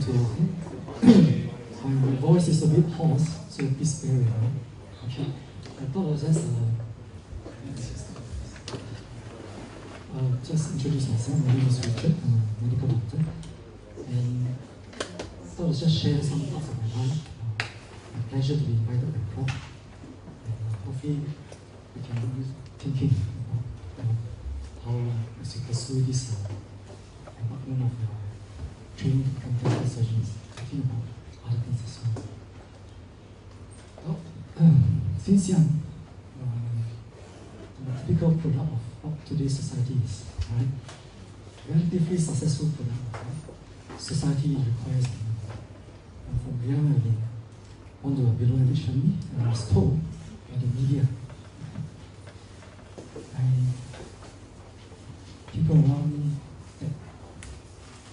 to my voice is a bit hoarse, so please bear with me. Okay. I thought I was just introduce myself. My name is Richard. I'm a medical doctor. And I thought I'd just share some thoughts of my life. My pleasure to be invited by Prof. And hopefully we can use thinking about how as you pursue this department of training to become dental surgeons, thinking about other things as well. Well, since young, I'm a typical product of what today's society is, right? Relatively successful product of what society requires. And from young, I've been born to a below-average family, and I was told by the media, people around me, that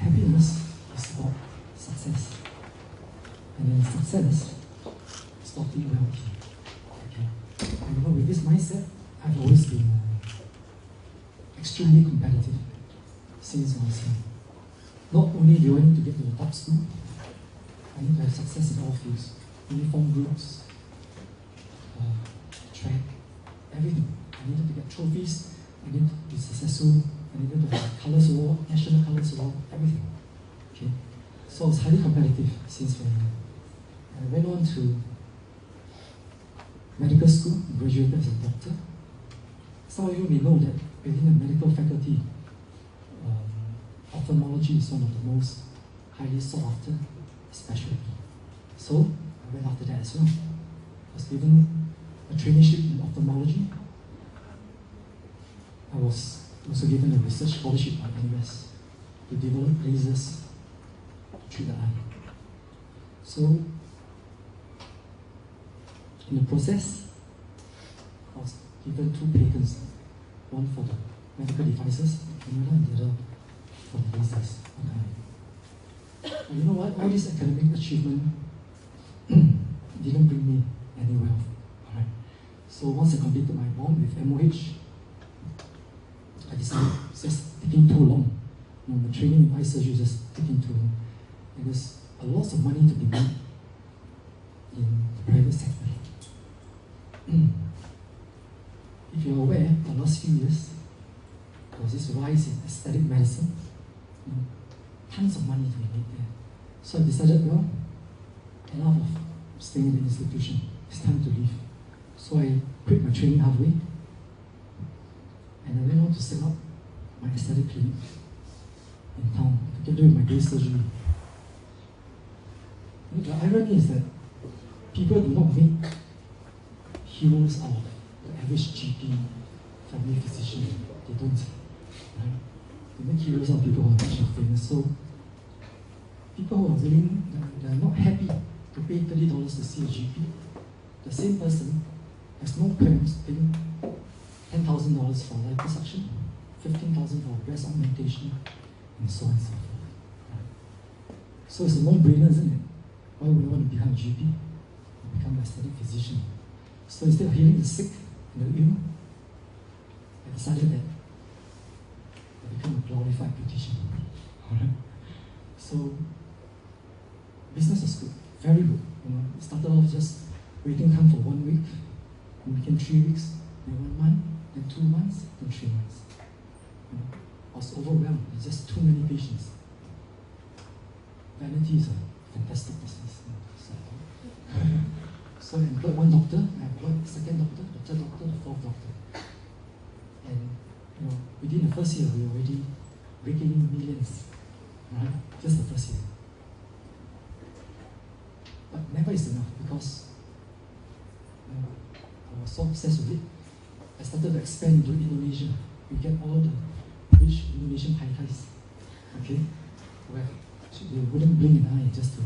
happiness is about success. And then success is not being wealthy. Okay. And with this mindset, I've always been extremely competitive since I was young. Not only do I need to get to the top school, I need to have success in all fields. Uniform groups, track, everything. I needed to get trophies, I needed to be successful, I needed to have colours award, national colours award, everything. Okay. So I was highly competitive since very young. And I went on to medical school, graduated as a doctor. Some of you may know that within the medical faculty, ophthalmology is one of the most highly sought after specialty. So I went after that as well. I was given a traineeship in ophthalmology. I was also given a research scholarship by NUS to develop lasers to treat the eye. So, in the process, I was given 2 patents, one for the medical devices, and the other for the lasers on the eye. And you know what? All this academic achievement didn't bring me any wealth. Alright. So once I completed my bond with MOH, I decided it's just taking too long. You know, the training in eye surgery is just taking too long. And there's a lot of money to be made in the private sector. If you're aware, the last few years, there was this rise in aesthetic medicine. You know, tons of money to be made there. So I decided, well, enough of staying in the institution. It's time to leave. So I quit my training halfway, and I went on to set up my aesthetic clinic in town together with my day surgery. The irony is that people do not make heroes out of the average GP, family physician. They don't. Right? They make heroes out of people who are much more famous. So people who are willing, they are not happy to pay $30 to see a GP. The same person has no qualms paying $10,000 for liposuction, $15,000 for breast augmentation, and so on and so forth. Right? So it's a no-brainer, isn't it? Why would I want to become a GP? Or become an aesthetic physician? So instead of healing the sick and the ill, I decided that I become a glorified beautician. Alright? So business was good, very good. You know, it started off just waiting time for 1 week, then became 3 weeks, then 1 month, then 2 months, then 3 months. You know, I was overwhelmed. There's just too many patients. Vanity is a fantastic business. So I employed 1 doctor, I employed the 2nd doctor, the 3rd doctor, the 4th doctor. And you know, within the first year, we were already raking in millions. Right? Just the first year. But never is enough because I was so obsessed with it. I started to expand into Indonesia. We get all the rich Indonesian pai-tais, okay, where they wouldn't blink an eye just to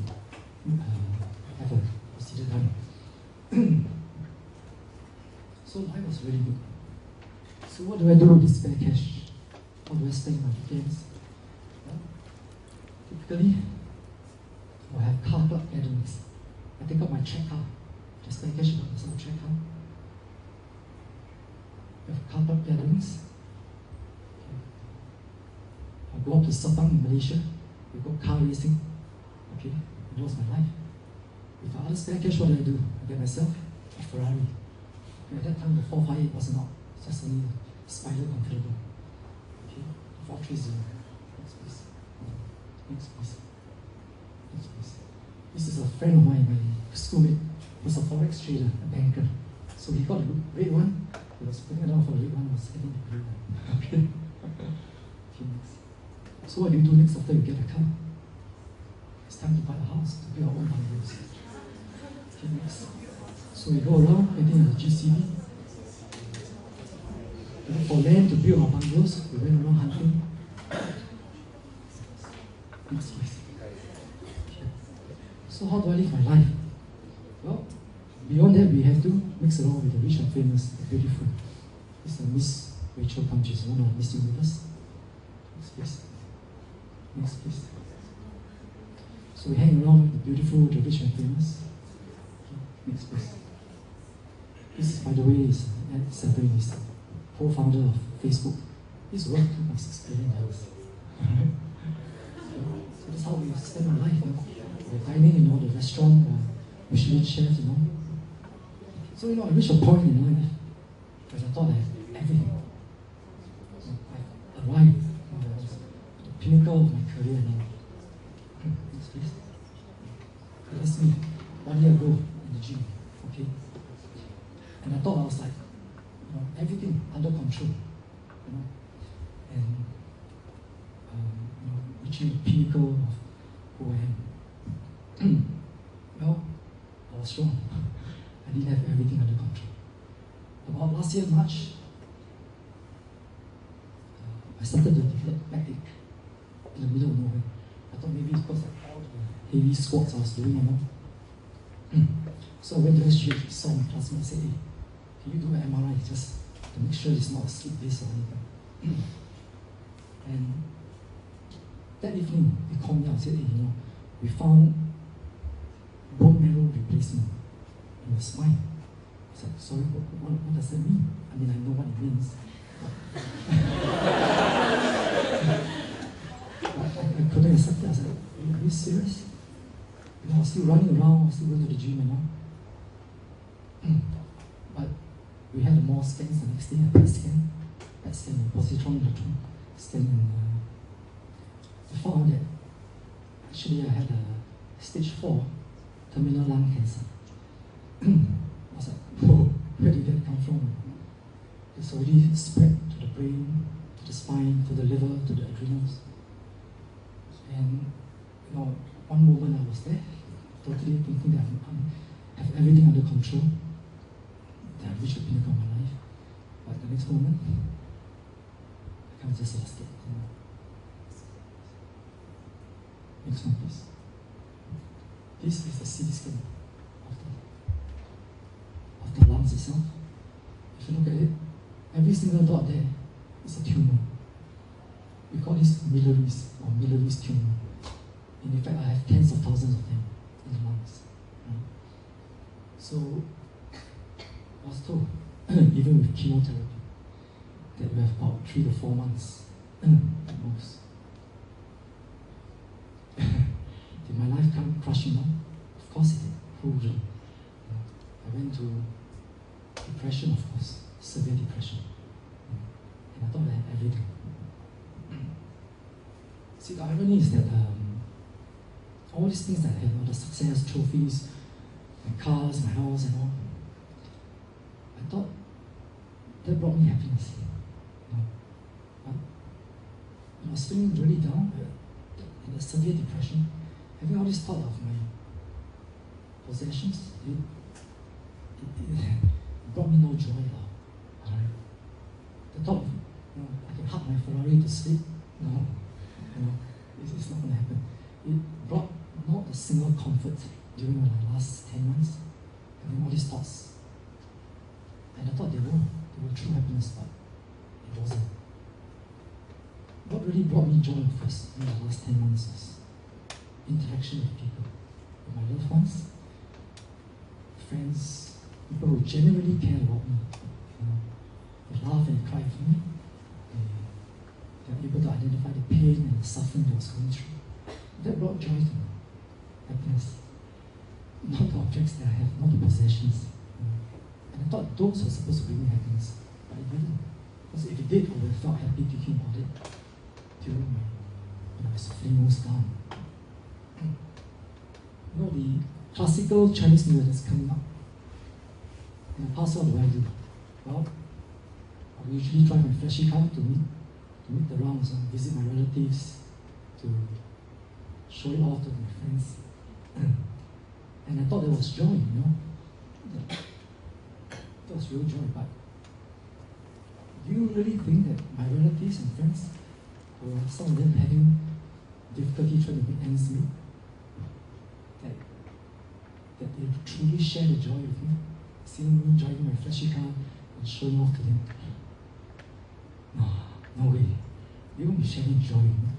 have a procedure done. So life was really good. So what do I do with this spare cash? How do I spend my weekends? Well, typically, I have car club gatherings. I take out my track car. The spare cash about myself, track car. We have car club gatherings. I go up to Sepang in Malaysia. We go car racing. Okay, it was my life. With the other spare cash, what do? I get myself a Ferrari. At that time, the 458 wasn't out. It's just only the Spider convertible. Okay, 430. Next please. Next please. Next please. This is a friend of mine, my schoolmate, who's a forex trader, a banker. So he got the red one. He was putting it down for the red one, was getting the blue one. Okay. Okay, next. So what do you do next after you get a car? It's time to buy a house, to build our own bungalows. Okay, next. So we go around getting a GCB. We look for land to build our bungalows. We went around hunting. Next place. Okay. So how do I live my life? Well, beyond that, we have to mix around with the rich and famous, the beautiful. This is Miss Rachel Kam. She's one of Miss Universe. Next place. Next place. So we hang around with the beautiful, the rich and famous. Okay. Next place. This, by the way, is Ed Severing, he's the co-founder of Facebook. He's worth $2.6 billion. So that's how we spend our life. You know? We're dining in all the restaurant, Michelin chefs, you know. So, you know, I reached a point in life where I thought I had everything. So I arrived at the pinnacle of my career now. Next please. That's me, 1 year ago in the gym. Okay. And I thought I was like, you know, everything under control, you know, and you know, reaching the pinnacle of who I am. Well, I was wrong. I didn't have everything under control. About last year, March, I started to develop backache in the middle of nowhere. I thought maybe it's because of all the heavy squats I was doing, you know. So I went to the street, saw my classmate and said, hey, can you do an MRI just to make sure it's not a slip disc or anything? And that evening, they called me out and said, hey, you know, we found bone marrow replacement in your spine. I was like, sorry, what does that mean? I mean, I know what it means. I couldn't accept it. I was like, are you serious? You know, I was still running around, I was still going to the gym and all. But we had more scans the next day, a PET scan in positron electron scan, and we found out that actually I had a stage 4 terminal lung cancer. I was like, whoa, where did that come from? It's already spread to the brain, to the spine, to the liver, to the adrenals. And you know, one moment I was there, totally thinking that I have everything under control, that I reached the pinnacle of my life. But the next moment, I kind of just lost it. You know. Next one, please. This is the CT scan of the lungs itself. If you look at it, every single dot there is a tumor. We call this Millery's or Millery's tumor. In fact, I have tens of thousands of them in the lungs. Right? So, I was told, even with chemotherapy, that we have about 3 to 4 months at most. Did my life come crashing down? Of course it did. Hugely. I went to depression, of course, severe depression. And I thought I had everything. See, the irony is that all these things that I had, all the success, trophies, my cars, my house and all, I thought that brought me happiness. You know? But when I was feeling really down, in a severe depression, having all this thought of my possessions, it brought me no joy at all. Right? The thought of, you know, I can hug my Ferrari to sleep, no, you know, it's not going to happen. It brought not a single comfort during my last 10 months, having all these thoughts. And I thought they were true happiness, but it wasn't. What really brought me joy first in the last 10 months was interaction with people, with my loved ones, friends, people who genuinely care about me. You know, they laugh and cry with me. They are able to identify the pain and the suffering that I was going through. That brought joy to me. happiness. Not the objects that I have, not the possessions. And I thought those were supposed to bring me happiness, but it didn't. Because if it did, I would have felt happy thinking about it during when I was feeling most down. You know, the classical Chinese New Year that's coming up. In the past, what do I do? Well, I will usually drive my flashy car to meet the rounds and visit my relatives, to show it off to my friends. And I thought that was joy, you know. That was real joy. But do you really think that my relatives and friends, or some of them having difficulty trying to make ends meet, that they truly share the joy with me, seeing me driving my flashy car and showing off to them? No way. They won't be sharing joy with me.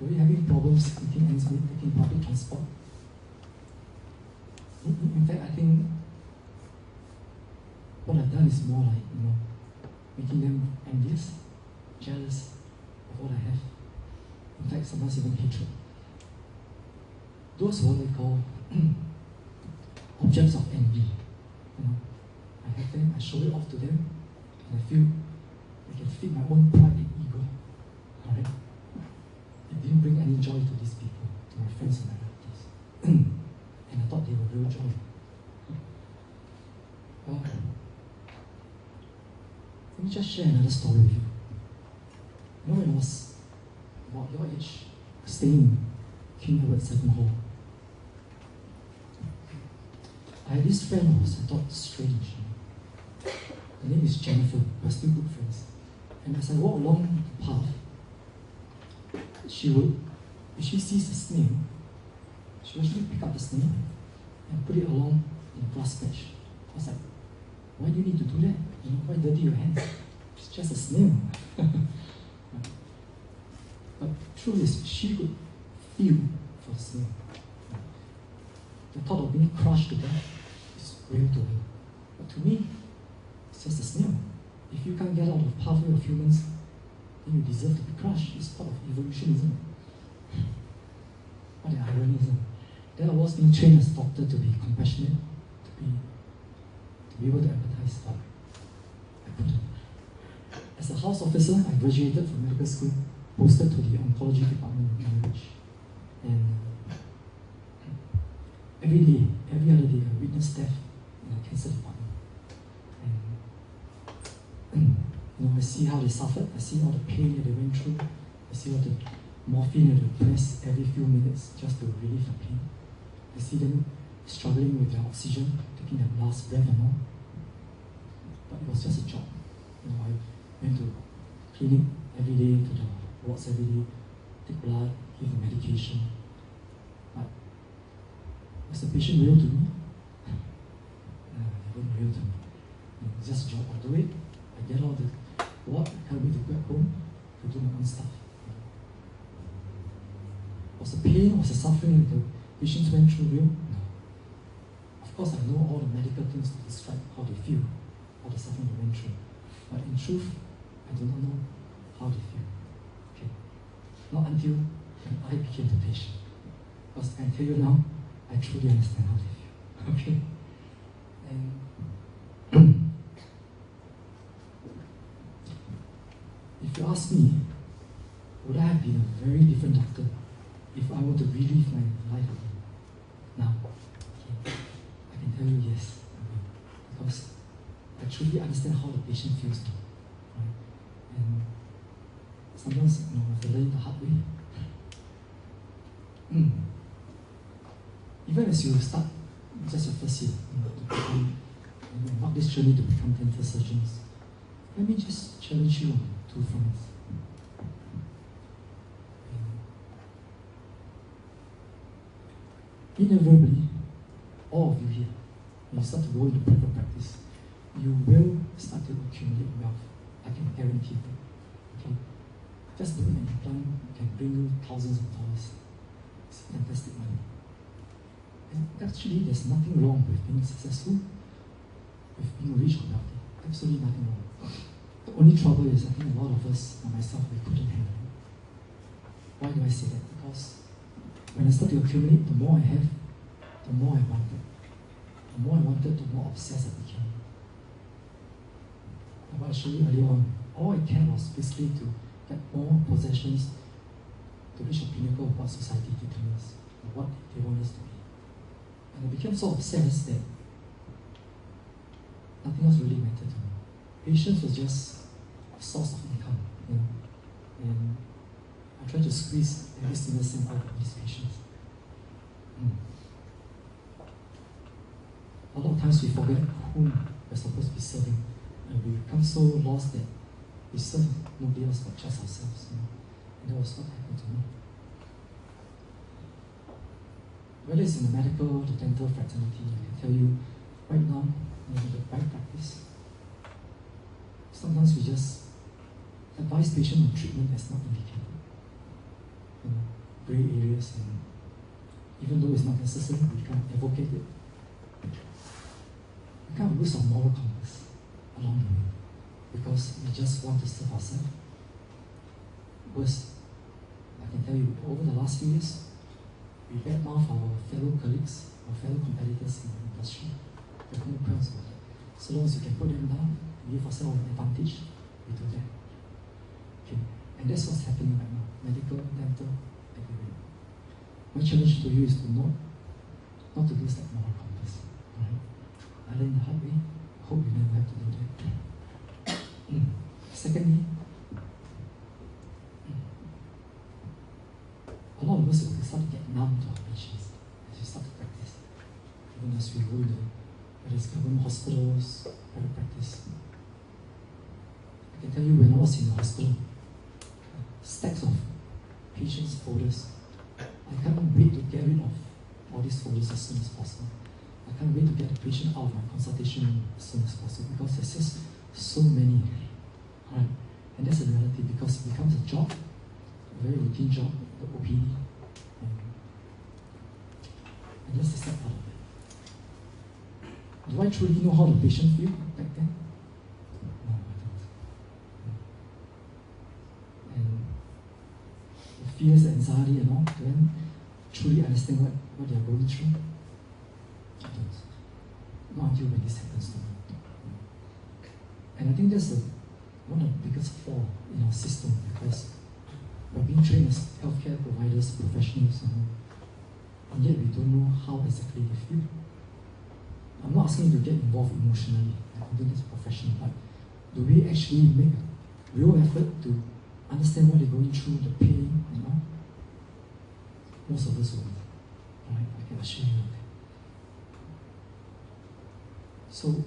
They'll be having problems making ends meet, taking public transport. In fact, I think what I've done is more like, you know, making them envious, jealous of what I have. In fact, sometimes even hatred. Those are what they call objects of envy. You know, I have them, I show it off to them, and I feel I can feed my own pride and ego. Alright? It didn't bring any joy to these people, to my friends and my relatives. And I thought they were real joy. Well, let me just share another story with you. You know, when I was about your age, staying in King Edward VII Hall, I had this friend who was, I thought, strange. Her name is Jennifer. We're still good friends. And as I walk along the path, if she sees a snail, she would actually pick up the snail and put it along in a grass patch. I was like, why do you need to do that? You know, why dirty your hands? It's just a snail. But the truth is, she could feel for the snail. The thought of being crushed to death is real to her. But to me, it's just a snail. If you can't get out of the pathway of humans, then you deserve to be crushed. It's part of evolution, isn't it? What an irony, isn't it? Then I was being trained as a doctor to be compassionate, to be able to empathize, but I couldn't. As a house officer, I graduated from medical school, posted to the oncology department in Cambridge. And every day, every other day, I witnessed death in the cancer department. And you know, I see how they suffered, I see all the pain that they went through, I see all the morphine that they press every few minutes just to relieve the pain. I see them struggling with their oxygen, taking their last breath and all. But it was just a job. You know, I went to clinic every day, to the wards every day, take blood, give the medication. But was the patient real to me? No, they weren't real to me. It's just a job. I do it, I get all the ward, I can't wait to go back home to do my own stuff. Was the pain, was the suffering that the patients went through real? No. Of course, I know all the medical things to describe how they feel, all the suffering they went through. But in truth, I do not know how they feel. Okay. Not until I became the patient. Because I can tell you now, I truly understand how they feel. Okay. And if you ask me, would I have been a very different doctor if I were to relive my life again? Now, okay, I can tell you yes, I will. Because I truly understand how the patient feels now. Right? And sometimes, you know, I have to learn it the hard way. Even as you start just your first year, you embark this journey to become dental surgeons, let me just challenge you on 2 fronts. Inevitably, all of you here, when you start to go into private practice, you will start to accumulate wealth. I can guarantee that. Okay? Just doing an implant can bring you thousands of dollars. It's fantastic money. And actually, there's nothing wrong with being successful, with being rich or wealthy. Absolutely nothing wrong. The only trouble is, I think a lot of us, and myself, we couldn't handle it. Why do I say that? Because when I start to accumulate, the more I have, the more I wanted. The more I wanted, the more obsessed I became. What I showed you earlier on, all I cared was basically to get more possessions to reach the pinnacle of what society determines, or what they want us to be. And I became so obsessed that nothing else really mattered to me. Patience was just a source of income, and I tried to squeeze every single cent out of these patients. A lot of times we forget whom we're supposed to be serving, and we become so lost that we serve nobody else but just ourselves. And that was what happened to me. Whether it's in the medical, the dental fraternity, I can tell you right now, the right practice. Sometimes we just advise patients on treatment that's not indicated. Gray areas, and even though it's not necessary, we can't advocate it. We can't lose our moral compass along the way because we just want to serve ourselves. Worse, I can tell you, over the last few years, we badmouth our fellow colleagues, our fellow competitors in the industry. There's no grounds for that. So long as you can put them down, give ourselves an advantage, we do that. Okay. And that's what's happening right now. Medical, dental, everywhere. My challenge to you is to not to lose that moral compass. Alright? I learned the hard way. I hope you never have to do that. Secondly, a lot of us will start to get numb to our patients as we start to practice. Even as we go to whether it's government hospitals, private practice. I can tell you when I was in the hospital, stacks of patients' folders. I can't wait to get rid of all these folders as soon as possible. I can't wait to get the patient out of my consultation room as soon as possible because there's just so many. Right? And that's a reality because it becomes a job, a very routine job, the OPD. And that's the sad part of it. Do I truly know how the patient feels back then? No, I don't. And the fears, the anxiety and all, do I truly understand what they're going through? I don't. Not until when this happens to me. And I think that's one of the biggest flaws in our system because we're being trained as healthcare providers, professionals, and yet we don't know how exactly they feel. I'm not asking you to get involved emotionally. I don't think it's professional, but do we actually make a real effort to understand what they're going through, the pain, and all? Most of us won't. Right? I can assure you of that. So,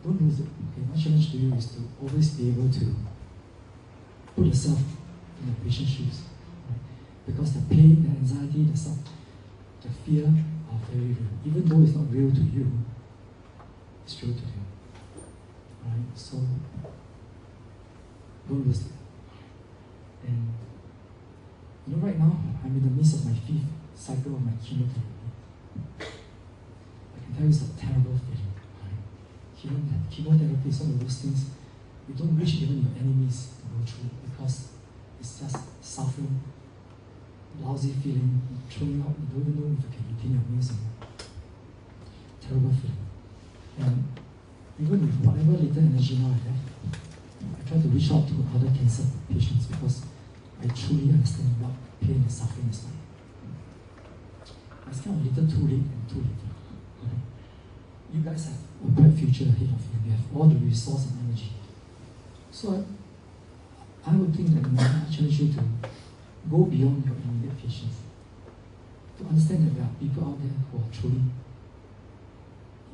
don't lose it. Okay? My challenge to you is to always be able to put yourself in the patient's shoes. Right? Because the pain, the anxiety, the fear are very real. Even though it's not real to you, it's real to them. Right? So, don't lose it. And right now, I'm in the midst of my 5th cycle of my chemotherapy. I can tell you it's a terrible feeling. Chemotherapy is one of those things you don't wish even your enemies to go through because it's just suffering, lousy feeling, throwing out, you don't even know if you can retain your meals anymore. Terrible feeling. And even with whatever little energy now I have, I try to reach out to other cancer patients because I truly understand what pain and suffering is like. It's kind of a little too late and too little. Right? You guys have a bright future ahead of you. You have all the resource and energy. So I would think that I challenge you to go beyond your immediate patients. To understand that there are people out there who are truly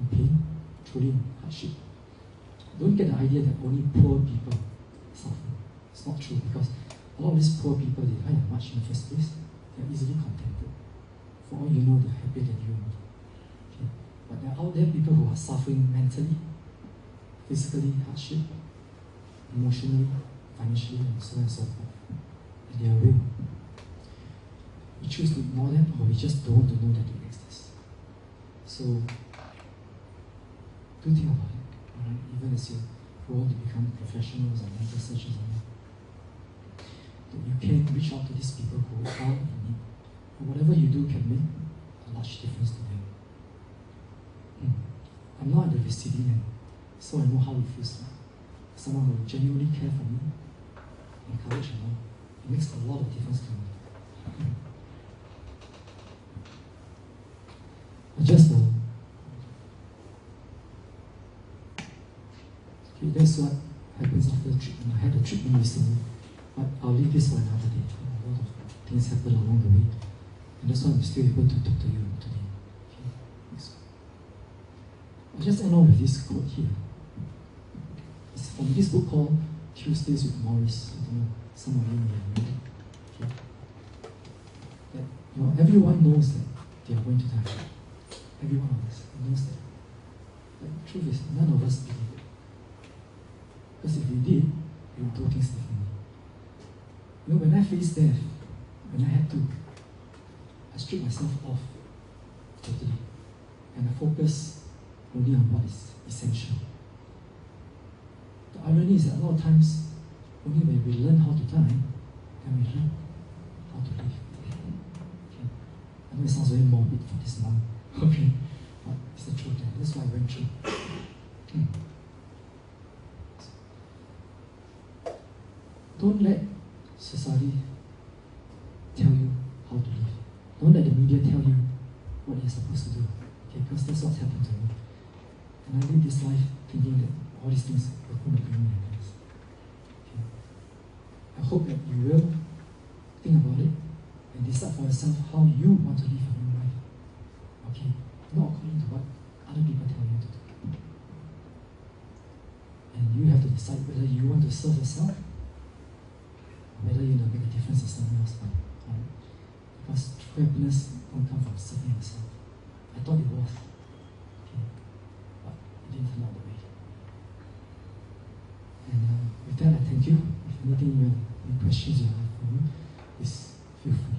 in pain, truly in hardship. Don't get the idea that only poor people suffer. It's not true because a lot of these poor people, they don't have much in the first place. They're easily contented. For all you know, they're happier than you. Okay? But there are out there people who are suffering mentally, physically, hardship, emotionally, financially, and so on and so forth. And they are real. We choose to ignore them, or we just don't want to know that they exist. So, do think about it. Right? Even as you go on to become professionals and mental surgeons and all. You can reach out to these people who are in need. And whatever you do can make a large difference to them. I'm not at the receiving end, so I know how it feels like. Someone will genuinely care for me, encourage and all. It makes a lot of difference to me. Just okay, that's what happens after the treatment. I had a treatment recently, but I'll leave this for another day. A lot of things happen along the way, and that's why I'm still able to talk to you today. Okay? I'll just end on with this quote here. It's from this book called Tuesdays with Morris. I don't know, some of you may have read it. Okay? That, everyone knows that they are going to die. Every one of us knows that. But the truth is, none of us believe it. Because if we did, we would do things differently. When I faced death, when I had to, I stripped myself off totally. And I focus only on what is essential. The irony is that a lot of times, only when we learn how to die, then we learn how to live. Okay. I know it sounds very morbid for this month. Okay, but it's the truth. That's what I went through. Don't let society tell you how to live. Don't let the media tell you what you're supposed to do. Okay, because that's what's happened to me. And I live this life thinking that all these things are going to bring me happiness. Okay. I hope that you will think about it and decide for yourself how you want to live your own life. Okay, not according to what other people tell you to do. And you have to decide whether you want to serve yourself or whether you want to make a difference in someone else's life. Right? Because true happiness won't come from serving yourself. I thought it was. Okay. But it didn't turn out the way. And with that, I thank you. If anything, any questions you have for me, please feel free.